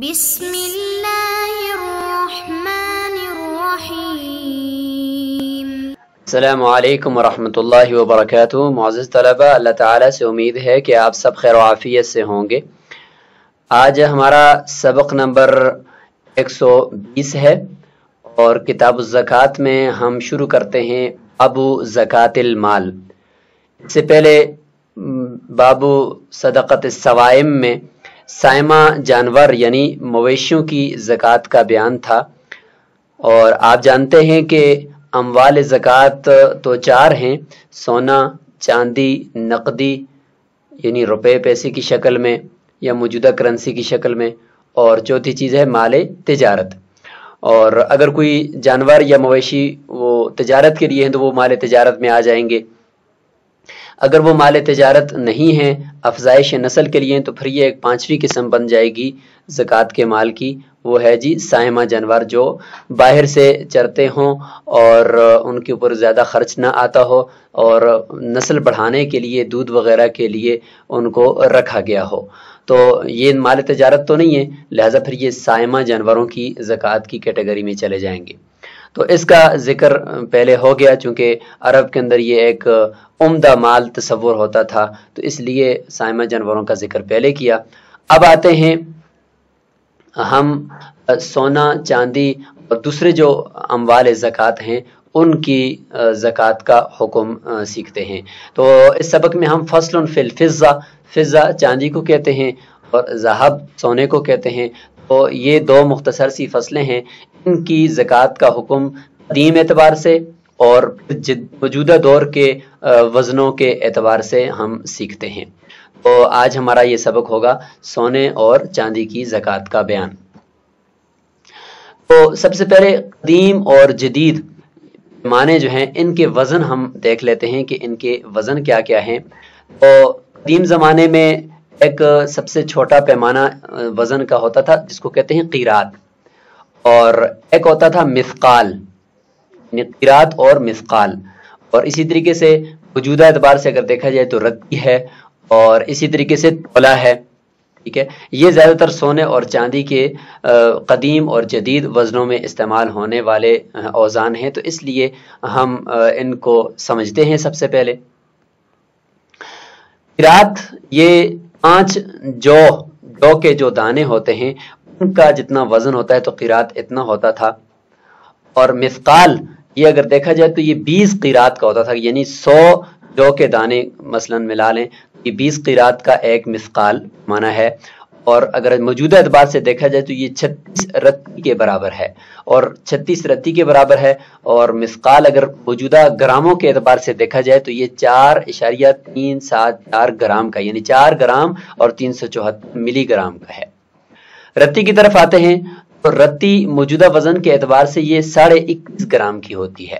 بسم اللہ الرحمن الرحیم۔ السلام علیکم ورحمۃ اللہ وبرکاتہ۔ معزز طلبہ، اللہ تعالیٰ سے امید ہے کہ آپ سب خیر و عافیت سے ہوں گے۔ آج ہمارا سبق نمبر 120 ہے اور کتاب الزکوٰۃ میں ہم شروع کرتے ہیں بابو زکوٰۃ المال۔ اس سے پہلے بابو صدقۃ الصوائم میں سائمہ جانور یعنی مویشیوں کی زکوٰۃ کا بیان تھا، اور آپ جانتے ہیں کہ اموال زکوٰۃ تو چار ہیں: سونا، چاندی، نقدی یعنی روپے پیسے کی شکل میں یا موجودہ کرنسی کی شکل میں، اور چوتھی چیز ہے مال تجارت۔ اور اگر کوئی جانور یا مویشی وہ تجارت کے لیے ہیں تو وہ مال تجارت میں آ جائیں گے، اگر وہ مال تجارت نہیں ہیں، افزائش نسل کے لیے، تو پھر یہ ایک پانچویں قسم بن جائے گی زکوٰۃ کے مال کی، وہ ہے جی سائمہ جانور، جو باہر سے چرتے ہوں اور ان کے اوپر زیادہ خرچ نہ آتا ہو اور نسل بڑھانے کے لیے دودھ وغیرہ کے لیے ان کو رکھا گیا ہو، تو یہ مال تجارت تو نہیں ہے، لہٰذا پھر یہ سائمہ جانوروں کی زکوٰۃ کی کیٹیگری میں چلے جائیں گے۔ تو اس کا ذکر پہلے ہو گیا، چونکہ عرب کے اندر یہ ایک عمدہ مال تصور ہوتا تھا، تو اس لیے سائمہ جانوروں کا ذکر پہلے کیا۔ اب آتے ہیں ہم سونا، چاندی اور دوسرے جو اموال زکوٰۃ ہیں ان کی زکوٰۃ کا حکم سیکھتے ہیں۔ تو اس سبق میں ہم فصل فی الفضہ، فضہ چاندی کو کہتے ہیں اور ذہب سونے کو کہتے ہیں، تو یہ دو مختصر سی فصلیں ہیں، ان کی زکوٰۃ کا حکم قدیم اعتبار سے اور موجودہ دور کے وزنوں کے اعتبار سے ہم سیکھتے ہیں۔ تو آج ہمارا یہ سبق ہوگا سونے اور چاندی کی زکوٰۃ کا بیان۔ تو سب سے پہلے قدیم اور جدید پیمانے جو ہیں ان کے وزن ہم دیکھ لیتے ہیں کہ ان کے وزن کیا کیا ہیں۔ تو قدیم زمانے میں ایک سب سے چھوٹا پیمانہ وزن کا ہوتا تھا جس کو کہتے ہیں قیرات، اور ایک ہوتا تھا مثقال، یعنی قیرات اور مثقال، اور اسی طریقے سے موجودہ اعتبار سے اگر دیکھا جائے تو رتی ہے، اور اسی طریقے سے تولا ہے، ٹھیک ہے۔ یہ زیادہ تر سونے اور چاندی کے قدیم اور جدید وزنوں میں استعمال ہونے والے اوزان ہیں، تو اس لیے ہم ان کو سمجھتے ہیں۔ سب سے پہلے قیرات، یہ 5 جو کے جو دانے ہوتے ہیں ان کا جتنا وزن ہوتا ہے تو قیرات اتنا ہوتا تھا، اور مثقال یہ اگر دیکھا جائے تو یہ 20 قیرات کا ہوتا تھا، یعنی 100 جو کے دانے مثلا ملا لیں، یہ 20 قیرات کا ایک مثقال مانا ہے، اور اگر موجودہ اعتبار سے دیکھا جائے تو یہ 36 رتی کے برابر ہے، اور 36 رتی کے برابر ہے، اور مثقال اگر موجودہ گراموں کے اعتبار سے دیکھا جائے تو یہ 4.374 گرام کا، یعنی 4 گرام اور 374 ملی گرام کا ہے۔ رتی کی طرف آتے ہیں تو رتی موجودہ وزن کے اعتبار سے یہ 21.5 گرام کی ہوتی ہے۔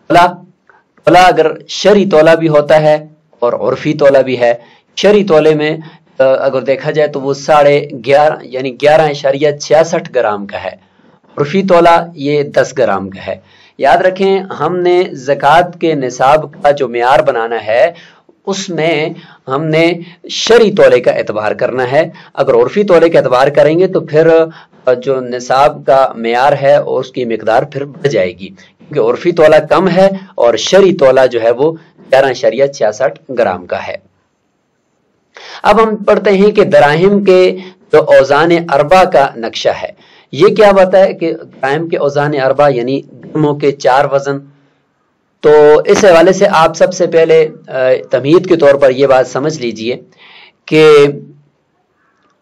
تولا اگر شرعی تولا بھی ہوتا ہے اور عرفی تولا بھی ہے، شرعی تولے میں اگر دیکھا جائے تو وہ 11.5 یعنی 11.66 گرام کا ہے، عرفی تولا یہ 10 گرام کا ہے۔ یاد رکھیں، ہم نے زکوٰۃ کے نصاب کا جو معیار بنانا ہے اس میں ہم نے شرعی تولے کا اعتبار کرنا ہے، اگر عرفی تولے کا اعتبار کریں گے تو پھر جو نصاب کا معیار ہے اور اس کی مقدار پھر بڑھ جائے گی، کیونکہ عرفی تولا کم ہے اور شرعی تولا جو ہے وہ 11.66 گرام کا ہے۔ اب ہم پڑھتے ہیں کہ دراہم کے جو اوزان اربع کا نقشہ ہے، یہ کیا بتا ہے کہ دراہم کے اوزان اربع یعنی درہموں کے 4 وزن۔ تو اس حوالے سے آپ سب سے پہلے تمہید کے طور پر یہ بات سمجھ لیجئے کہ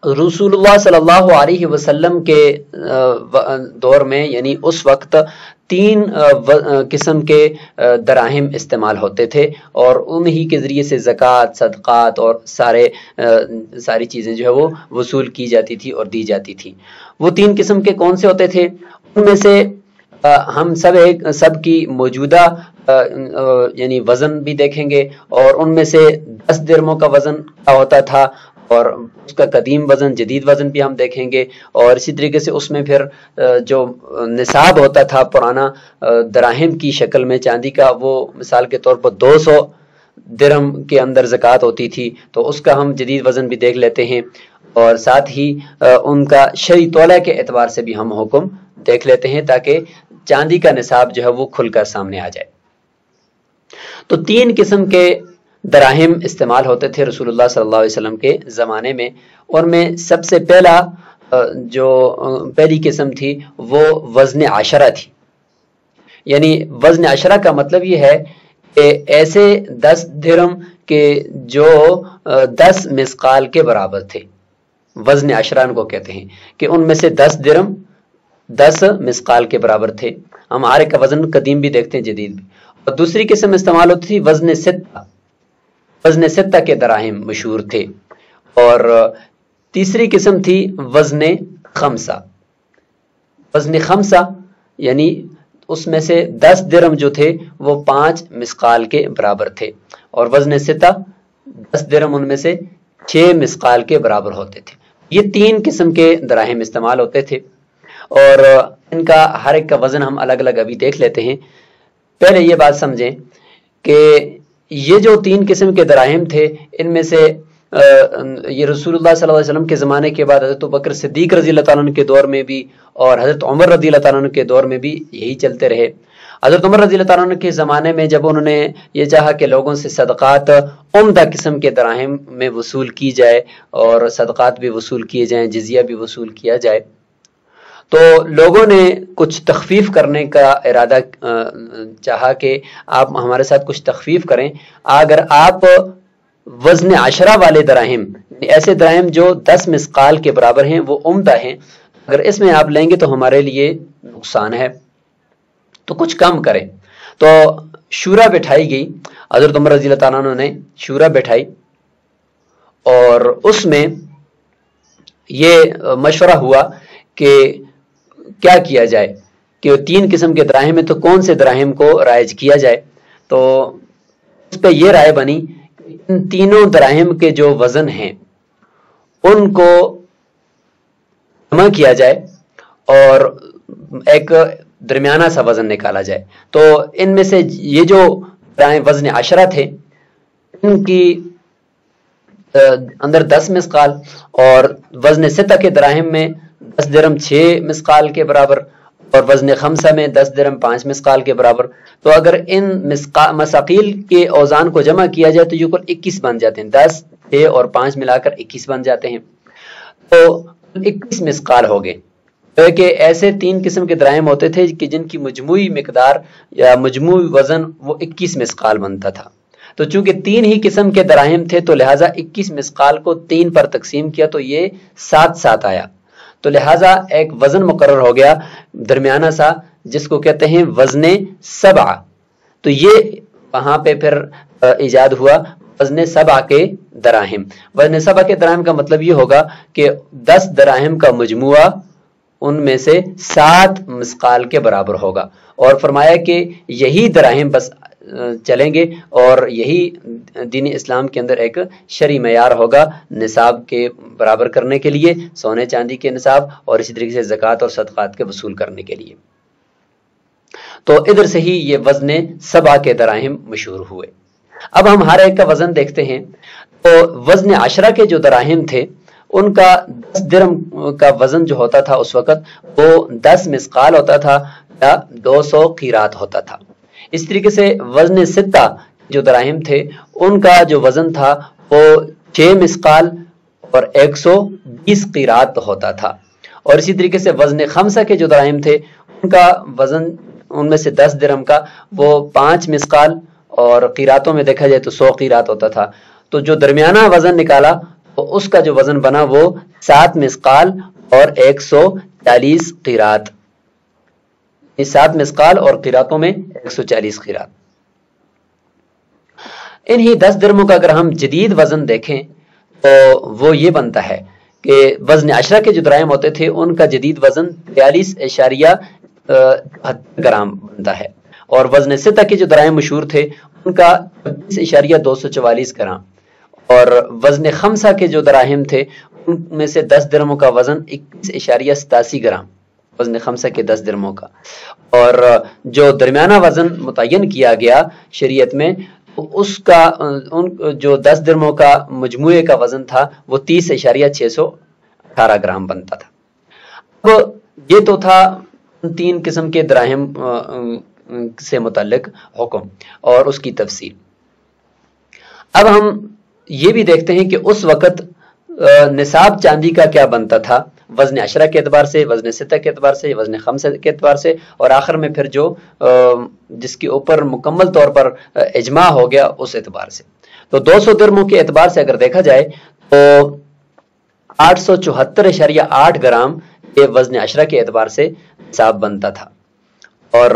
رسول اللہ صلی اللہ علیہ وسلم کے دور میں، یعنی اس وقت 3 قسم کے دراہم استعمال ہوتے تھے، اور انہی کے ذریعے سے زکوٰۃ، صدقات اور ساری چیزیں جو ہے وہ وصول کی جاتی تھی اور دی جاتی تھی۔ وہ 3 قسم کے کون سے ہوتے تھے؟ ان میں سے ہم سب کی موجودہ یعنی وزن بھی دیکھیں گے، اور ان میں سے 10 درہموں کا وزن ہوتا تھا، اور اس کا قدیم وزن، جدید وزن بھی ہم دیکھیں گے، اور اسی طریقے سے اس میں پھر جو نصاب ہوتا تھا پرانا دراہم کی شکل میں چاندی کا، وہ مثال کے طور پر 200 درہم کے اندر زکوٰۃ ہوتی تھی، تو اس کا ہم جدید وزن بھی دیکھ لیتے ہیں۔ اور ساتھ ہی ان کا شرعی تولہ کے اعتبار سے بھی ہم حکم دیکھ لیتے ہیں تاکہ چاندی کا نصاب جو ہے وہ کھل کر سامنے آ جائے۔ تو 3 قسم کے دراہم استعمال ہوتے تھے رسول اللہ صلی اللہ علیہ وسلم کے زمانے میں، اور میں سب سے پہلی قسم تھی وہ وزن عشرہ تھی۔ یعنی وزن عشرہ کا مطلب یہ ہے کہ ایسے 10 درہم کے جو 10 مثقال کے برابر تھے، وزن عشرہ ان کو کہتے ہیں کہ ان میں سے 10 درہم 10 مثقال کے برابر تھے۔ ہم عارق کا وزن قدیم بھی دیکھتے ہیں، جدید بھی۔ اور دوسری قسم استعمال ہوتی تھی وزن ستہ، وزن ستہ کے دراہم مشہور تھے۔ اور تیسری قسم تھی وزن خمسہ۔ وزن خمسہ یعنی اس میں سے 10 درہم جو تھے وہ 5 مثقال کے برابر تھے، اور وزن ستہ 10 درہم ان میں سے 6 مثقال کے برابر ہوتے تھے۔ یہ 3 قسم کے دراہم استعمال ہوتے تھے، اور ان کا ہر ایک کا وزن ہم الگ الگ ابھی دیکھ لیتے ہیں۔ پہلے یہ بات سمجھیں کہ یہ جو 3 قسم کے دراہم تھے، ان میں سے یہ رسول اللہ صلی اللہ علیہ وسلم کے زمانے کے بعد حضرت ابوبکر صدیق رضی اللہ تعالیٰ عنہ کے دور میں بھی اور حضرت عمر رضی اللہ تعالیٰ عنہ کے دور میں بھی یہی چلتے رہے۔ حضرت عمر رضی اللہ تعالیٰ عنہ کے زمانے میں جب انہوں نے یہ چاہا کہ لوگوں سے صدقات عمدہ قسم کے دراہم میں وصول کی جائے اور صدقات بھی وصول کیے جائیں، جزیہ بھی وصول کیا جائے، تو لوگوں نے کچھ تخفیف کرنے کا ارادہ چاہا کہ آپ ہمارے ساتھ کچھ تخفیف کریں۔ اگر آپ وزن عشرہ والے دراہم، ایسے دراہم جو 10 مثقال کے برابر ہیں، وہ عمدہ ہیں، اگر اس میں آپ لیں گے تو ہمارے لیے نقصان ہے، تو کچھ کم کریں۔ تو شورا بٹھائی گئی، حضرت عمر رضی اللہ تعالیٰ عنہ نے شورا بٹھائی، اور اس میں یہ مشورہ ہوا کہ کیا کیا جائے، کہ 3 قسم کے دراہم میں تو کون سے دراہم کو رائج کیا جائے۔ تو اس پہ یہ رائے بنی کہ ان تینوں دراہم کے جو وزن ہیں ان کو جمع کیا جائے اور ایک درمیانہ سا وزن نکالا جائے۔ تو ان میں سے یہ جو وزن عشرہ تھے، ان کی اندر 10 مثقال، اور وزن ستہ کے دراہم میں 10 درہم 6 مثقال کے برابر، اور وزن خمسہ میں 10 درہم 5 مثقال کے برابر۔ تو اگر ان مساقیل کے اوزان کو جمع کیا جائے تو یہ کل 21 بن جاتے ہیں، 10 6 اور 5 ملا کر 21 بن جاتے ہیں، تو 21 مثقال ہو گئے۔ کہ ایسے 3 قسم کے دراہم ہوتے تھے کہ جن کی مجموعی مقدار یا مجموعی وزن وہ 21 مثقال بنتا تھا۔ تو چونکہ 3 ہی قسم کے دراہم تھے تو لہٰذا 21 مثقال کو 3 پر تقسیم کیا تو یہ 7 آیا، تو لہٰذا ایک وزن مقرر ہو گیا درمیانہ سا، جس کو کہتے ہیں وزن سبع۔ تو یہ وہاں پہ پھر ایجاد ہوا وزن سبع کے دراہم۔ وزن سبع کے دراہم کا مطلب یہ ہوگا کہ 10 دراہم کا مجموعہ ان میں سے 7 مثقال کے برابر ہوگا، اور فرمایا کہ یہی دراہم بس چلیں گے، اور یہی دین اسلام کے اندر ایک شرعی معیار ہوگا نصاب کے برابر کرنے کے لیے، سونے چاندی کے نصاب، اور اسی طریقے سے زکوٰۃ اور صدقات کے وصول کرنے کے لیے۔ تو ادھر سے ہی یہ وزن سبع کے دراہم مشہور ہوئے۔ اب ہم ہر ایک کا وزن دیکھتے ہیں۔ تو وزن عشرہ کے جو دراہم تھے ان کا 10 درہم کا وزن جو ہوتا تھا اس وقت وہ 10 مثقال ہوتا تھا یا 200 قیرات ہوتا تھا۔ اس طریقے سے وزن ستہ جو دراہم تھے ان کا جو وزن تھا وہ 6 مثقال اور 120 قیرات ہوتا تھا، اور اسی طریقے سے وزن خمسہ کے جو دراہم تھے ان کا وزن ان میں سے 10 درہم کا وہ 5 مثقال اور قیراتوں میں دیکھا جائے تو 100 قیرات ہوتا تھا۔ تو جو درمیانہ وزن نکالا تو اس کا جو وزن بنا وہ 7 مثقال اور 140 قیرات، 7 مثقال اور قیراتوں میں 140 قیرات۔ انہی 10 درہموں کا اگر ہم جدید وزن دیکھیں تو وہ یہ بنتا ہے کہ وزن عشرہ کے جو دراہم ہوتے تھے ان کا جدید وزن 43.72 گرام بنتا ہے، اور وزن ستہ کے جو دراہم مشہور تھے ان کا 26.244 گرام، اور وزن خمسہ کے جو دراہم تھے ان میں سے 10 درہموں کا وزن 21.87 گرام، وزن خمسہ کے 10 درہموں کا۔ اور جو درمیانہ وزن متعین کیا گیا شریعت میں اس کا جو 10 درموں کا مجموعے کا وزن تھا وہ 30.618 گرام بنتا تھا۔ اب یہ تو تھا 3 قسم کے دراہم سے متعلق حکم اور اس کی تفصیل۔ اب ہم یہ بھی دیکھتے ہیں کہ اس وقت نصاب چاندی کا کیا بنتا تھا، وزن عشرہ کے اعتبار سے، وزن ستہ کے اعتبار سے، وزن خمسہ کے اعتبار سے، اور آخر میں پھر جو جس کے اوپر مکمل طور پر اجماع ہو گیا اس اعتبار سے۔ تو 200 درموں کے اعتبار سے اگر دیکھا جائے تو 874.8 گرام یہ وزن عشرہ کے اعتبار سے نصاب بنتا تھا، اور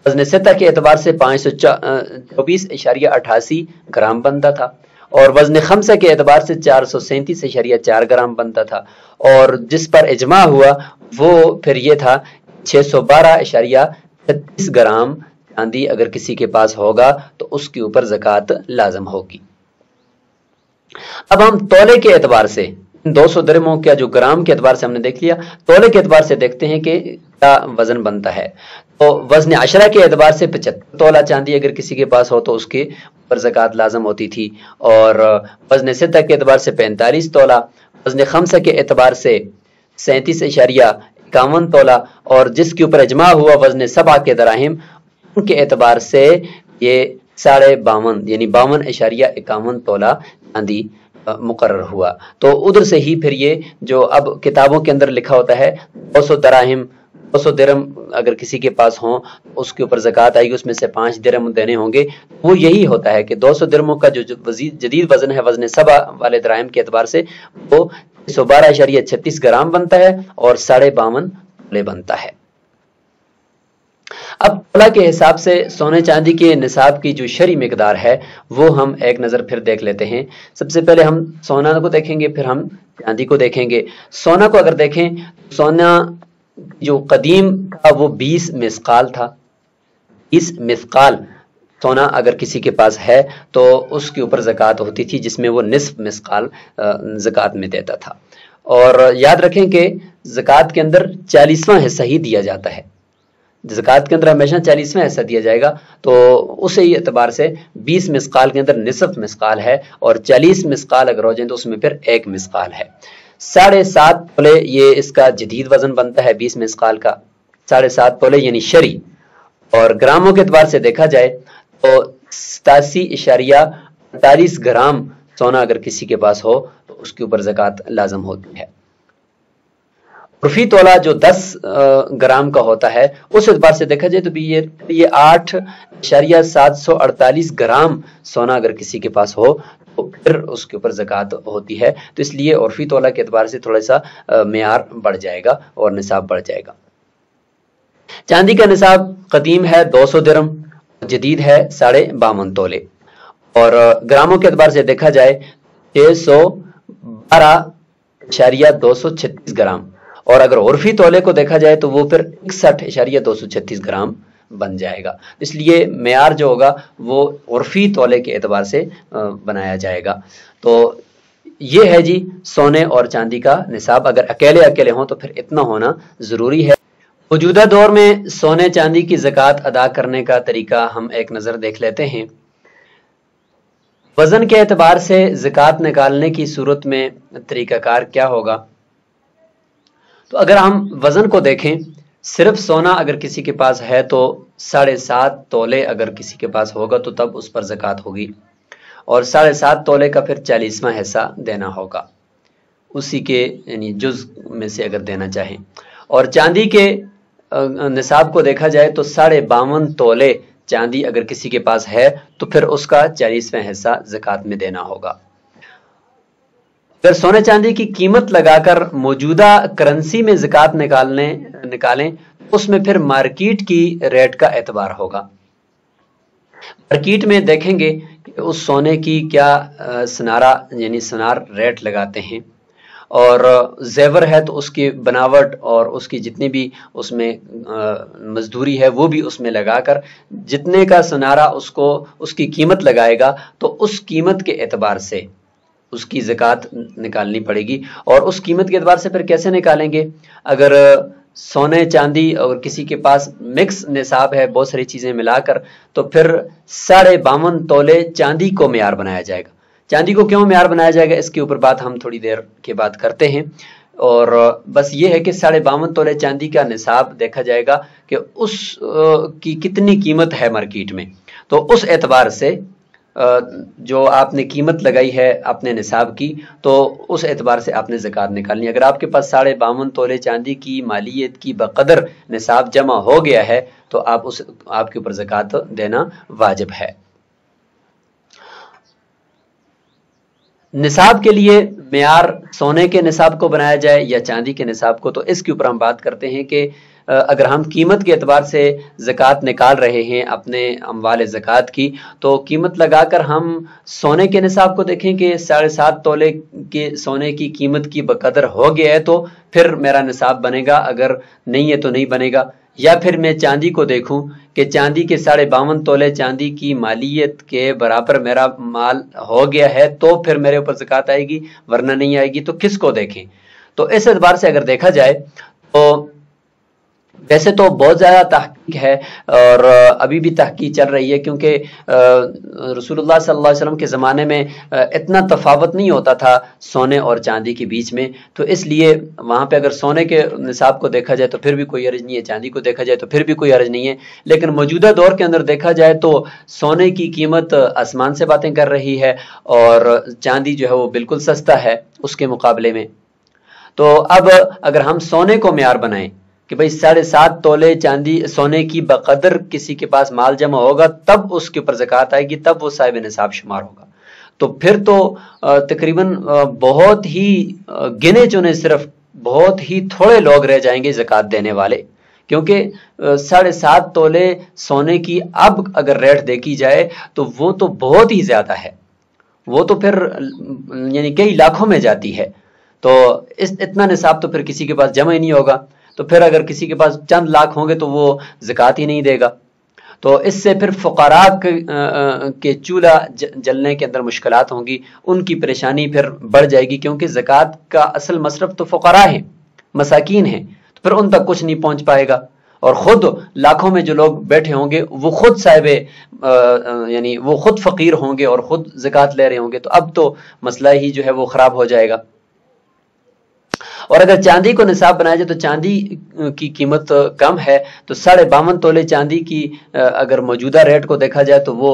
وزن ستہ کے اعتبار سے 524.88 گرام بنتا تھا، اور وزن خمسہ کے اعتبار سے 437.4 گرام بنتا تھا، اور جس پر اجماع ہوا وہ پھر یہ تھا 612.36 گرام چاندی اگر کسی کے پاس ہوگا تو اس کے اوپر زکوٰۃ لازم ہوگی۔ اب ہم تولے کے اعتبار سے 200 درہموں کا جو گرام کے اعتبار سے ہم نے دیکھ لیا، تولے کے اعتبار سے دیکھتے ہیں کہ کیا وزن بنتا ہے۔ تو وزن عشرہ کے اعتبار سے 75 تولہ چاندی اگر کسی کے پاس ہو تو اس کے اوپر زکوٰۃ لازم ہوتی تھی، اور وزن ستہ کے اعتبار سے 45 تولہ، وزن خمسہ کے اعتبار سے 37.51 تولہ، اور جس کے اوپر اجماع ہوا وزن سبعہ کے دراہم ان کے اعتبار سے یہ 52.5 یعنی 52.51 تولہ چاندی مقرر ہوا۔ تو ادھر سے ہی پھر یہ جو اب کتابوں کے اندر لکھا ہوتا ہے 200 دراہم 200 درہم اگر کسی کے پاس ہوں اس کے اوپر زکوٰۃ آئے گی، اس میں سے 5 درہم دینے ہوں گے، وہ یہی ہوتا ہے کہ 200 درہموں کا جو جدید وزن ہے وزن سبع والے دراہم کے اعتبار سے وہ 112.36 گرام بنتا ہے اور 52.5 تولے بنتا ہے۔ اب تولہ کے حساب سے سونے چاندی کے نصاب کی جو شرعی مقدار ہے وہ ہم ایک نظر پھر دیکھ لیتے ہیں۔ سب سے پہلے ہم سونا کو دیکھیں گے، پھر ہم چاندی کو دیکھیں گے۔ سونا کو اگر دیکھیں، سونا جو قدیم تھا وہ 20 مثقال تھا۔ 20 مثقال سونا اگر کسی کے پاس ہے تو اس کے اوپر زکوٰۃ ہوتی تھی، جس میں وہ نصف مثقال زکوٰۃ میں دیتا تھا۔ اور یاد رکھیں کہ زکوٰۃ کے اندر 40واں حصہ ہی دیا جاتا ہے، زکوٰۃ کے اندر ہمیشہ 40واں حصہ دیا جائے گا، تو اسی اعتبار سے 20 مثقال کے اندر نصف مثقال ہے، اور 40 مثقال اگر ہو جائیں تو اس میں پھر 1 مثقال ہے۔ 7.5 تولے یہ اس کا جدید وزن بنتا ہے 20 مثقال کا، 7.5 تولے یعنی شرعی۔ اور گراموں کے اعتبار سے دیکھا جائے تو 87.48 گرام سونا اگر کسی کے پاس ہو تو اس کے اوپر زکوٰۃ لازم ہوتی ہے۔ عرفی تولہ جو 10 گرام کا ہوتا ہے اس اعتبار سے دیکھا جائے تو بھی یہ 8.748 گرام سونا اگر کسی کے پاس ہو تو پھر اس کے اوپر زکوٰۃ ہوتی ہے۔ تو اس لیے عرفی تولہ کے اعتبار سے تھوڑا سا معیار بڑھ جائے گا اور نصاب بڑھ جائے گا۔ چاندی کا نصاب قدیم ہے 200 درہم، جدید ہے 52.5 تولے، اور گراموں کے اعتبار سے دیکھا جائے 612.236 گرام، اور اگر عرفی تولے کو دیکھا جائے تو وہ پھر 61.236 گرام بن جائے گا۔ اس لیے معیار جو ہوگا وہ عرفی تولے کے اعتبار سے بنایا جائے گا۔ تو یہ ہے جی سونے اور چاندی کا نصاب، اگر اکیلے ہوں تو پھر اتنا ہونا ضروری ہے۔ موجودہ دور میں سونے چاندی کی زکوٰۃ ادا کرنے کا طریقہ ہم ایک نظر دیکھ لیتے ہیں۔ وزن کے اعتبار سے زکوٰۃ نکالنے کی صورت میں طریقہ کار کیا ہوگا؟ تو اگر ہم وزن کو دیکھیں، صرف سونا اگر کسی کے پاس ہے تو 7.5 تولے اگر کسی کے پاس ہوگا تو تب اس پر زکوٰۃ ہوگی، اور 7.5 تولے کا پھر 40واں حصہ دینا ہوگا، اسی کے یعنی جز میں سے اگر دینا چاہیں۔ اور چاندی کے نصاب کو دیکھا جائے تو 52.5 تولے چاندی اگر کسی کے پاس ہے تو پھر اس کا 40واں حصہ زکوٰۃ میں دینا ہوگا۔ اگر سونے چاندی کی قیمت لگا کر موجودہ کرنسی میں زکوٰۃ نکالیں اس میں پھر مارکیٹ کی ریٹ کا اعتبار ہوگا۔ مارکیٹ میں دیکھیں گے کہ اس سونے کی کیا سنارا یعنی سنار ریٹ لگاتے ہیں، اور زیور ہے تو اس کی بناوٹ اور اس کی جتنی بھی اس میں مزدوری ہے وہ بھی اس میں لگا کر جتنے کا سنارا اس کی قیمت لگائے گا تو اس قیمت کے اعتبار سے اس کی زکوٰۃ نکالنی پڑے گی۔ اور اس قیمت کے اعتبار سے پھر کیسے نکالیں گے؟ اگر سونے چاندی اور کسی کے پاس مکس نصاب ہے بہت ساری چیزیں ملا کر، تو پھر 52.5 تولے چاندی کو معیار بنایا جائے گا۔ چاندی کو کیوں معیار بنایا جائے گا اس کے اوپر بات ہم تھوڑی دیر کے بعد کرتے ہیں، اور بس یہ ہے کہ 52.5 تولے چاندی کا نصاب دیکھا جائے گا کہ اس کی کتنی قیمت ہے مارکیٹ میں، تو اس اعتبار سے جو آپ نے قیمت لگائی ہے اپنے نصاب کی تو اس اعتبار سے آپ نے زکوٰۃ نکالنی ہے۔ اگر آپ کے پاس 52.5 تولے چاندی کی مالیت کی بقدر نصاب جمع ہو گیا ہے تو آپ کے اوپر زکوٰۃ دینا واجب ہے۔ نصاب کے لیے معیار سونے کے نصاب کو بنایا جائے یا چاندی کے نصاب کو، تو اس کے اوپر ہم بات کرتے ہیں کہ اگر ہم قیمت کے اعتبار سے زکوٰۃ نکال رہے ہیں اپنے اموال زکوٰۃ کی، تو قیمت لگا کر ہم سونے کے نصاب کو دیکھیں کہ 7.5 تولے کے سونے کی قیمت کی بقدر ہو گیا ہے تو پھر میرا نصاب بنے گا، اگر نہیں ہے تو نہیں بنے گا۔ یا پھر میں چاندی کو دیکھوں کہ چاندی کے 52.5 تولے چاندی کی مالیت کے برابر میرا مال ہو گیا ہے تو پھر میرے اوپر زکوٰۃ آئے گی، ورنہ نہیں آئے گی۔ تو کس کو دیکھیں؟ تو اس اعتبار سے اگر دیکھا جائے تو ویسے تو بہت زیادہ تحقیق ہے اور ابھی بھی تحقیق چل رہی ہے، کیونکہ رسول اللہ صلی اللہ علیہ وسلم کے زمانے میں اتنا تفاوت نہیں ہوتا تھا سونے اور چاندی کے بیچ میں، تو اس لیے وہاں پہ اگر سونے کے نصاب کو دیکھا جائے تو پھر بھی کوئی حرج نہیں ہے، چاندی کو دیکھا جائے تو پھر بھی کوئی حرج نہیں ہے۔ لیکن موجودہ دور کے اندر دیکھا جائے تو سونے کی قیمت آسمان سے باتیں کر رہی ہے اور چاندی جو ہے وہ بالکل سستا ہے اس کے مقابلے میں۔ تو اب اگر ہم سونے کو معیار بنائیں کہ بھئی 7.5 تولے چاندی سونے کی بقدر کسی کے پاس مال جمع ہوگا تب اس کے اوپر زکوٰۃ آئے گی، تب وہ صاحب نصاب شمار ہوگا، تو پھر تو تقریباً بہت ہی گنے چنے صرف بہت ہی تھوڑے لوگ رہ جائیں گے زکوٰۃ دینے والے، کیونکہ 7.5 تولے سونے کی اب اگر ریٹ دیکھی جائے تو وہ تو بہت ہی زیادہ ہے، وہ تو پھر یعنی کئی لاکھوں میں جاتی ہے، تو اتنا نصاب تو پھر کسی کے پاس جمع ہی نہیں ہوگا، تو پھر اگر کسی کے پاس چند لاکھ ہوں گے تو وہ زکوٰۃ ہی نہیں دے گا۔ تو اس سے پھر فقراء کے چولہا جلنے کے اندر مشکلات ہوں گی، ان کی پریشانی پھر بڑھ جائے گی، کیونکہ زکوٰۃ کا اصل مصرف تو فقراء ہیں، مساکین ہیں، تو پھر ان تک کچھ نہیں پہنچ پائے گا، اور خود لاکھوں میں جو لوگ بیٹھے ہوں گے وہ خود صاحب یعنی وہ خود فقیر ہوں گے اور خود زکوٰۃ لے رہے ہوں گے، تو اب تو مسئلہ ہی جو ہے وہ خراب ہو جائے گا۔ اور اگر چاندی کو نصاب بنایا جائے تو چاندی کی قیمت کم ہے، تو 52.5 تولے چاندی کی اگر موجودہ ریٹ کو دیکھا جائے تو وہ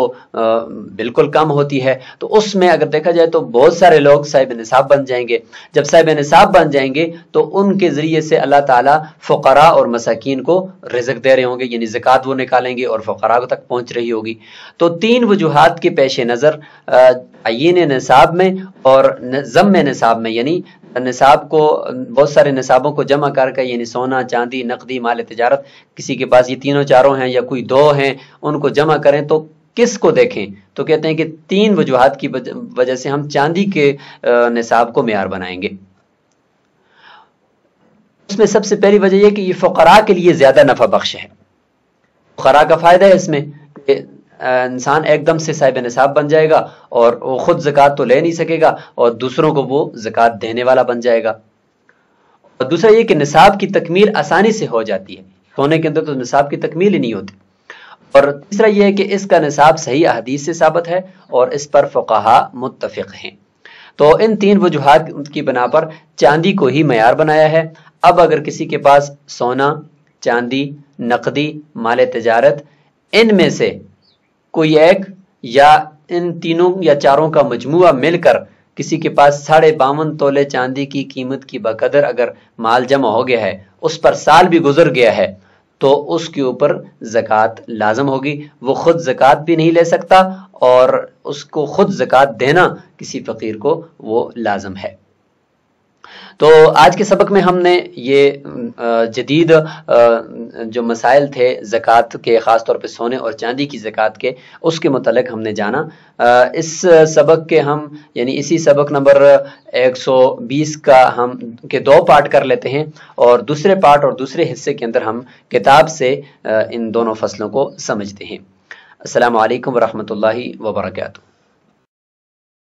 بالکل کم ہوتی ہے، تو اس میں اگر دیکھا جائے تو بہت سارے لوگ صاحب نصاب بن جائیں گے۔ جب صاحب نصاب بن جائیں گے تو ان کے ذریعے سے اللہ تعالیٰ فقراء اور مساکین کو رزق دے رہے ہوں گے، یعنی زکوٰۃ وہ نکالیں گے اور فقراء تک پہنچ رہی ہوگی۔ تو 3 وجوہات کے پیش نظر تعیین نصاب میں اور ضم نصاب میں، یعنی نصاب کو بہت سارے نصابوں کو جمع کر کے، یعنی سونا چاندی نقدی مال تجارت، کسی کے پاس یہ تینوں چاروں ہیں یا کوئی 2 ہیں، ان کو جمع کریں تو کس کو دیکھیں؟ تو کہتے ہیں کہ 3 وجوہات کی وجہ سے ہم چاندی کے نصاب کو معیار بنائیں گے۔ اس میں سب سے پہلی وجہ یہ کہ یہ فقراء کے لیے زیادہ نفع بخش ہے، فقراء کا فائدہ ہے اس میں کہ انسان ایک دم سے صاحب نصاب بن جائے گا اور وہ خود زکوٰۃ تو لے نہیں سکے گا اور دوسروں کو وہ زکوٰۃ دینے والا بن جائے گا۔ اور دوسرا یہ کہ نصاب کی تکمیل آسانی سے ہو جاتی ہے، سونے کے اندر تو نصاب کی تکمیل ہی نہیں ہوتی۔ اور تیسرا یہ ہے کہ اس کا نصاب صحیح احادیث سے ثابت ہے اور اس پر فقہاء متفق ہیں۔ تو ان 3 وجوہات کی بنا پر چاندی کو ہی معیار بنایا ہے۔ اب اگر کسی کے پاس سونا چاندی نقدی مال تجارت ان میں سے کوئی ایک یا ان تینوں یا چاروں کا مجموعہ مل کر کسی کے پاس 52.5 تولے چاندی کی قیمت کی بقدر اگر مال جمع ہو گیا ہے، اس پر سال بھی گزر گیا ہے، تو اس کے اوپر زکوٰۃ لازم ہوگی۔ وہ خود زکوٰۃ بھی نہیں لے سکتا اور اس کو خود زکوٰۃ دینا کسی فقیر کو وہ لازم ہے۔ تو آج کے سبق میں ہم نے یہ جدید جو مسائل تھے زکوٰۃ کے، خاص طور پہ سونے اور چاندی کی زکوٰۃ کے، اس کے متعلق ہم نے جانا۔ اس سبق کے ہم یعنی اسی سبق نمبر 120 کا ہم کے 2 پارٹ کر لیتے ہیں، اور دوسرے پارٹ اور دوسرے حصے کے اندر ہم کتاب سے ان دونوں فصلوں کو سمجھتے ہیں۔ السلام علیکم ورحمۃ اللہ وبرکاتہ۔